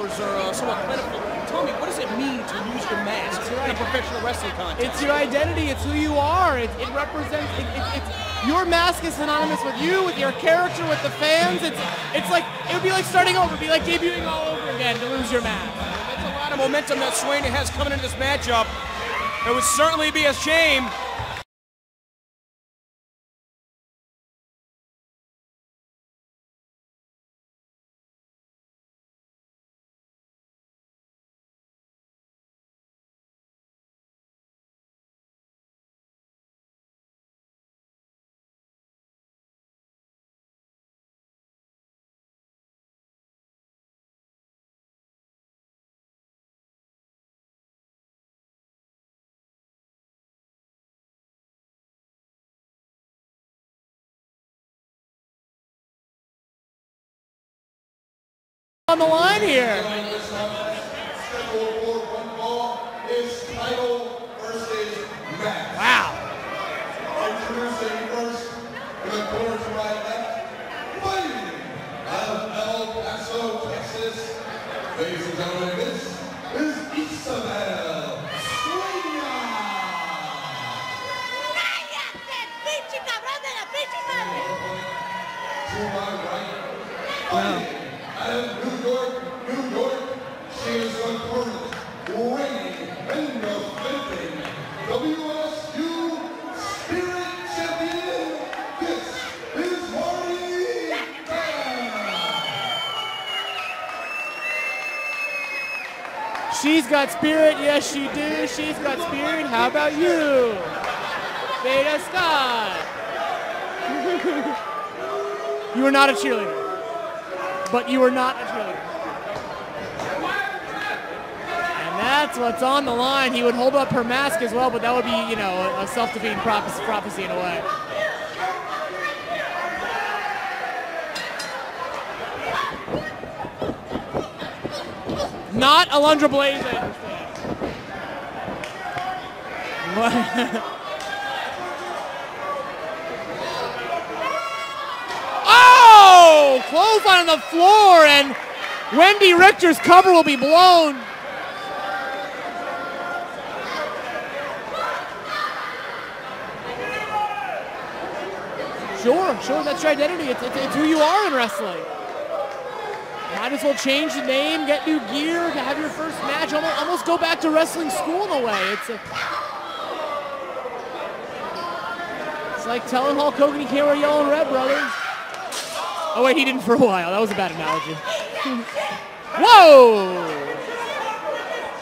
numbers are somewhat plentiful. Tell me, what does it mean to lose your mask in a professional wrestling contest? It's your identity. It's who you are. It represents. Your mask is synonymous with you, with your character, with the fans. It's like it would be like starting over. It'd be like debuting all over again to lose your mask. That's a lot of momentum that Suena has coming into this matchup. It would certainly be a shame. On the line here. Wow. Introducing first in the corner to my left, fighting out of El Paso, Texas. Ladies and gentlemen, this is belle, suena. To my right, fighting out of New York, she is the current reigning and defending WSU Spirit Champion. This is Marty Belle. She's got spirit. Yes, she do. She's got spirit. How about you, Beta Scott? You are not a cheerleader, but you are not a cheerleader. And that's what's on the line. He would hold up her mask as well, but that would be, you know, a self-defeating prophecy in a way. Not Alundra Blaze, I understand. Oh! Clothesline on the floor, and Wendy Richter's cover will be blown. Sure, that's your identity. It's who you are in wrestling. Might as well change the name, get new gear, to have your first match, almost go back to wrestling school in a way. It's like telling Hulk Hogan he can't wear yellow and red, brother. Oh wait, he didn't for a while. That was a bad analogy. Whoa!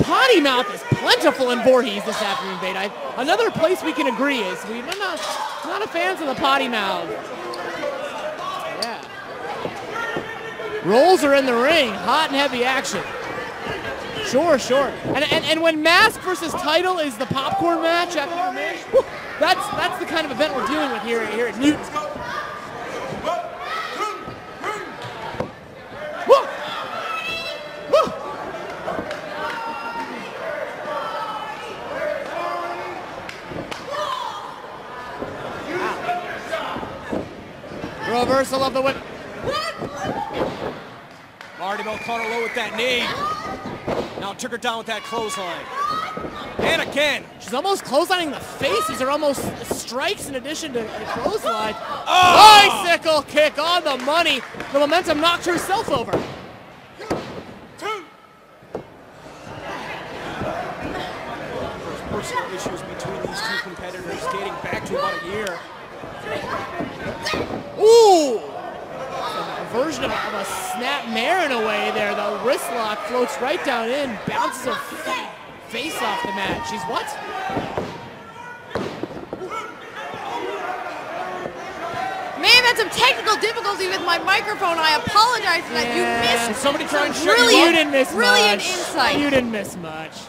Potty mouth is plentiful in Voorhees this afternoon, Beta. Another place we can agree is we're not a fans of the potty mouth. Yeah. Rolls are in the ring, hot and heavy action. Sure. And when mask versus title is the popcorn match after the match, that's the kind of event we're dealing with here at Newton. Reversal of the whip. Marty Belle caught her low with that knee. Now took her down with that clothesline. And again. She's almost clotheslining the face. These are almost strikes in addition to the clothesline. Oh! Bicycle kick on the money. The momentum knocked herself over. Personal issues between these two competitors dating back to about a year. Ooh! A version of a snap mare in a way there. The wrist lock floats right down in, bounces her face off the mat. She's what? May have had some technical difficulty with my microphone. I apologize for that. Yeah. You missed somebody trying to You didn't miss brilliant much. insight. You didn't miss much.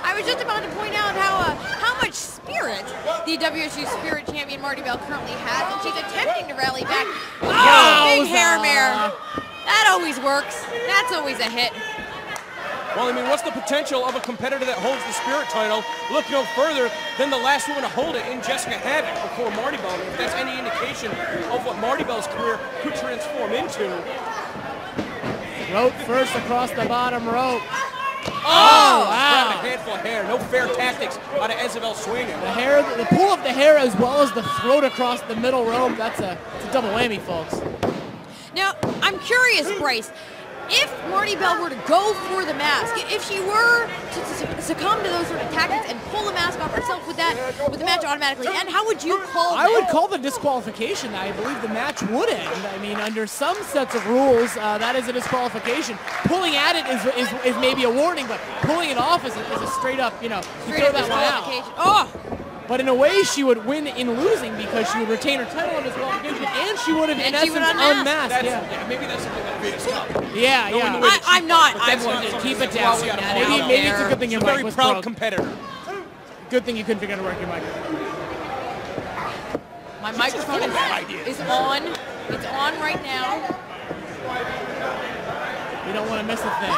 I was just about to point out how much spirit the WSU Spirit Champion Marty Belle currently has, and she's attempting to rally back. Oh, big hair mare. That always works. That's always a hit. Well, I mean, what's the potential of a competitor that holds the Spirit title? Look no further than the last woman to hold it in Jessica Havoc before Marty Belle. If that's any indication of what Marty Belle's career could transform into. Rope first across the bottom rope. Oh, wow. grabbing a handful of hair. No fair tactics out of Isabel Suena. The pull of the hair as well as the throat across the middle rope. That's a double whammy, folks. Now, I'm curious, Bryce, if Marty Belle were to go for the mask, if she were to succumb to those sort of tactics and pull the mask off herself, would the match automatically end? How would you call that? I would call the disqualification. I believe the match would end. I mean, under some sets of rules, that is a disqualification. Pulling at it is maybe a warning, but pulling it off is a straight up, you throw that one out. Oh! But in a way, she would win in losing because she would retain her title on disqualification, and she would have, in essence, unmasked. Yeah, maybe that's something that Vegas up. Yeah. I'm not. I would keep it down. Maybe it's a good thing your mic was very proud broke. competitor. Good thing you couldn't figure out how to work your mic. My microphone is on. It's on right now. You don't want to miss a thing.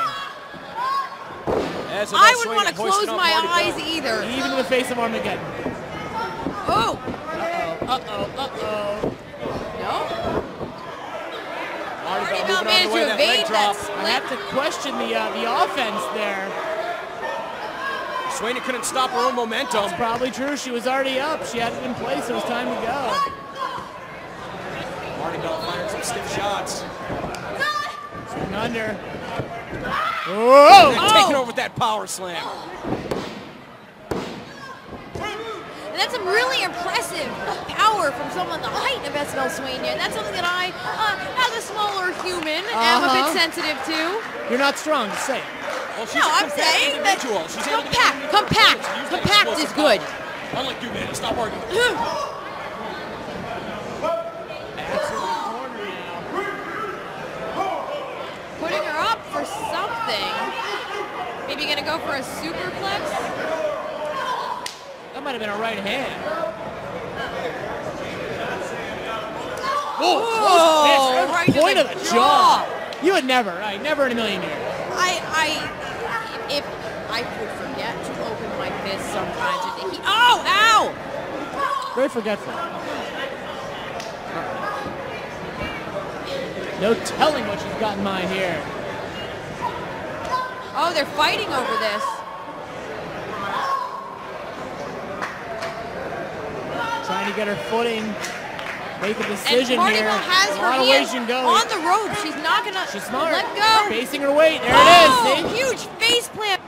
I wouldn't want to close my eyes either. Even in the face of Armageddon. Oh! Uh-oh. No? Marty Belle managed to evade that split. I have to question the offense there. Suena couldn't stop her own momentum. It's probably true. She was already up. She had it in place. It was time to go. Marty Belle firing some stiff shots. Swing under. Whoa! And taking over with that power slam. And that's some really impressive power from someone the height of Isabel Suena. And that's something that I, as a smaller human, am a bit sensitive to. You're not strong, just say it. Well, she's No, a I'm saying that compact compact is good. Unlike you, man. Stop arguing. Putting her up for something. Maybe gonna go for a superplex? That might have been a right hand. Whoa! Right to Point the of the jaw. You would never, right? Never in a million years. If I would forget to open my fist sometimes. Oh, ow! Very forgetful. No telling what she's got in mind here. Oh, they're fighting over this. Trying to get her footing, make a decision and Marty here. Belle has a her lot of ways you can go. on the rope. She's not gonna let go. Facing her weight. There it is. See? Huge face plant.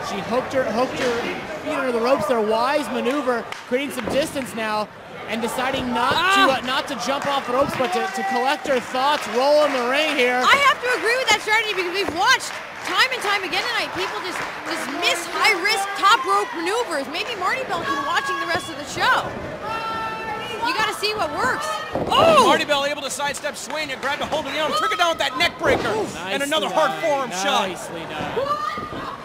She hooked her feet under the ropes. Their wise maneuver, creating some distance now, and deciding not to jump off the ropes, but to collect her thoughts, roll in the ring here. I have to agree with that strategy because we've watched time and time again tonight people just miss high-risk top rope maneuvers. Maybe Marty Belle can watching the rest of the show. You got to see what works. Oh! Marty Belle able to sidestep Suena, grabbed a hold of the arm, took it down with that neck breaker, and another hard forearm shot. Nicely done.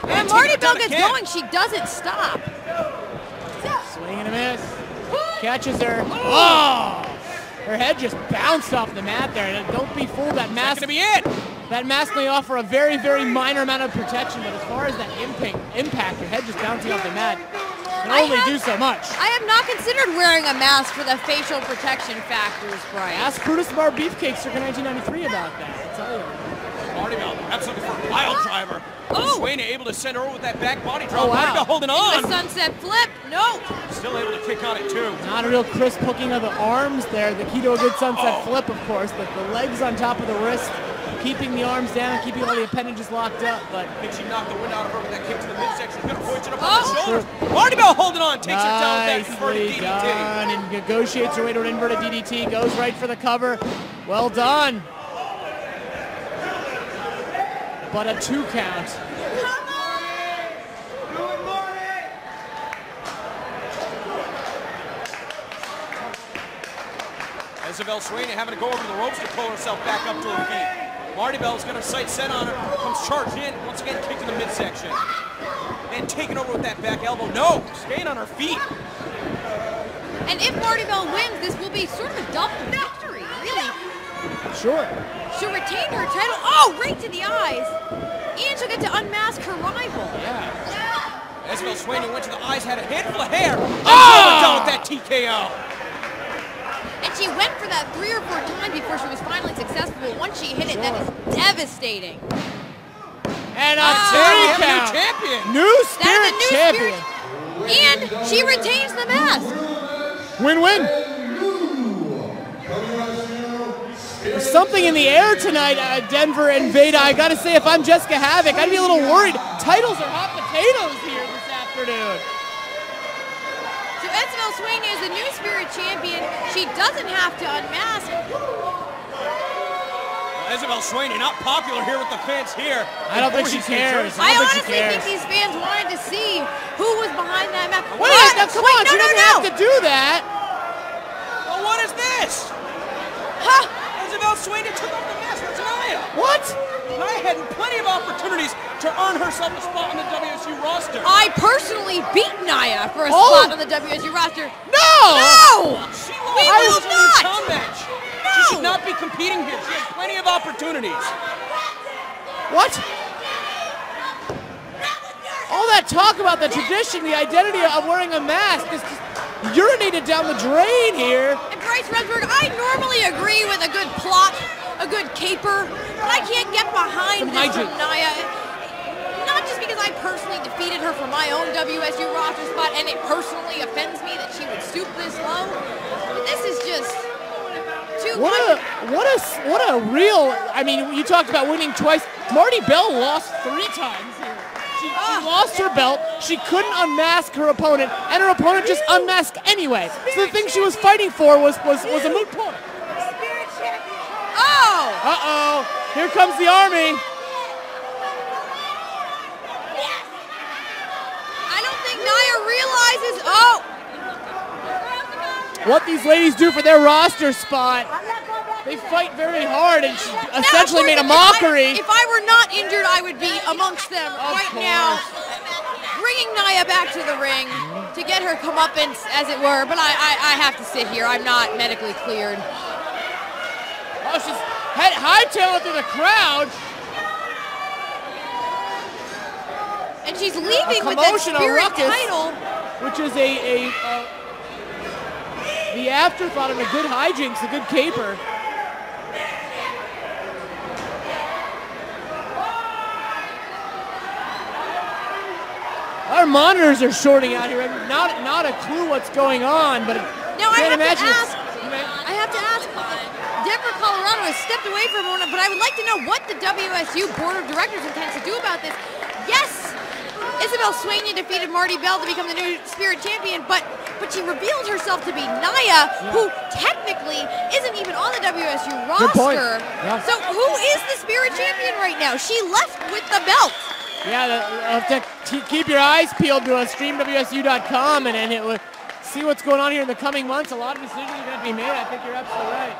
And Marty Belle gets going, she doesn't stop. Swing and a miss. Catches her. Oh! Her head just bounced off the mat there. And don't be fooled, that mask. That's gonna be it. That mask may offer a very, very minor amount of protection, but as far as that impact, your head just bouncing off the mat, can only do so much. I have not considered wearing a mask for the facial protection factors, Brian. Ask Brutus Bar Beefcake circa 1993 about that. I'll tell you. Marty Belle, that's looking for a pile driver. Oh! Suena able to send her over with that back body drop. Oh, wow. Marty Belle holding on. The sunset flip, no. Still able to kick on it too. Not a real crisp hooking of the arms there. The key to a good sunset flip, of course, but the legs on top of the wrist, keeping the arms down, keeping all the appendages locked up. But I think she knocked the wind out of her with that kick to the midsection. Gonna hoist it up on the shoulder. Marty Belle holding on, takes her down with that inverted DDT. Done, and negotiates her way to an inverted DDT, goes right for the cover. Well done. But a 2 count. Isabel Suena having to go over the ropes to pull herself back up to her feet. Marty Belle's got her sights set on her, comes charged in, once again kicked in the midsection. And taking over with that back elbow. No, staying on her feet. And if Marty Belle wins, this will be sort of a double victory, really. Sure. She'll retain her title. Oh, right to the eyes. And she'll get to unmask her rival. Yeah. Isabel Suena went to the eyes, had a handful of hair. Oh! Down with that TKO. And she went for that 3 or 4 times before she was finally successful. But once she hit it, that is devastating. And a we have a new 3 count. champion. New That Spirit is a new champion. Spirit. And she retains the mask. Win-win. There's something in the air tonight, Denver and Veda. I gotta say, if I'm Jessica Havoc, I'd be a little worried. Titles are hot potatoes here this afternoon. So Isabel Suena is the new Spirit champion. She doesn't have to unmask. Isabel Suena, not popular here with the fans here. I don't think she cares. I honestly think these fans wanted to see who was behind that mask. Wait, now come on, she doesn't have to do that. Well, what is this? Huh? Isabel Suena took off the mask. That's Nia. What? Nia had plenty of opportunities to earn herself a spot on the WSU roster. I personally beat Nia for a spot on the WSU roster. No! No! She We lost will in the not! town match. She should not be competing here. She had plenty of opportunities. What? All that talk about the tradition, the identity of wearing a mask is just urinated down the drain here. And Bryce Resberg, I normally agree with a good plot, a good caper, but I can't get behind this from Nia. Not just because I personally defeated her for my own WSU roster spot, and it personally offends me that she would stoop this low. But this is just too much. What a real, I mean, you talked about winning twice. Marty Belle lost 3 times here. She lost her belt, she couldn't unmask her opponent, and her opponent just unmasked anyway. So the thing she was fighting for was a moot point. Oh! Uh-oh, here comes the Army. I don't think Nia realizes, oh! What these ladies do for their roster spot. They fight very hard, and she essentially made a mockery. If I were not injured, I would be amongst them right now, bringing Nia back to the ring to get her comeuppance, as it were. But I have to sit here. I'm not medically cleared. Oh, she's hightailing through the crowd. And she's leaving with that Spirit title, which is the afterthought of a good hijinks, a good caper. Our monitors are shorting out here. Not a clue what's going on, but now I have to ask. Denver, Colorado has stepped away for a moment, but I would like to know what the WSU Board of Directors intends to do about this. Yes, Isabel Suena defeated Marty Belle to become the new Spirit champion, but she revealed herself to be Nia, who technically isn't even on the WSU roster. Yeah. So who is the Spirit champion right now? She left with the belt. Yeah, keep your eyes peeled to streamwsu.com and it will see what's going on here in the coming months. A lot of decisions are going to be made. I think you're absolutely right.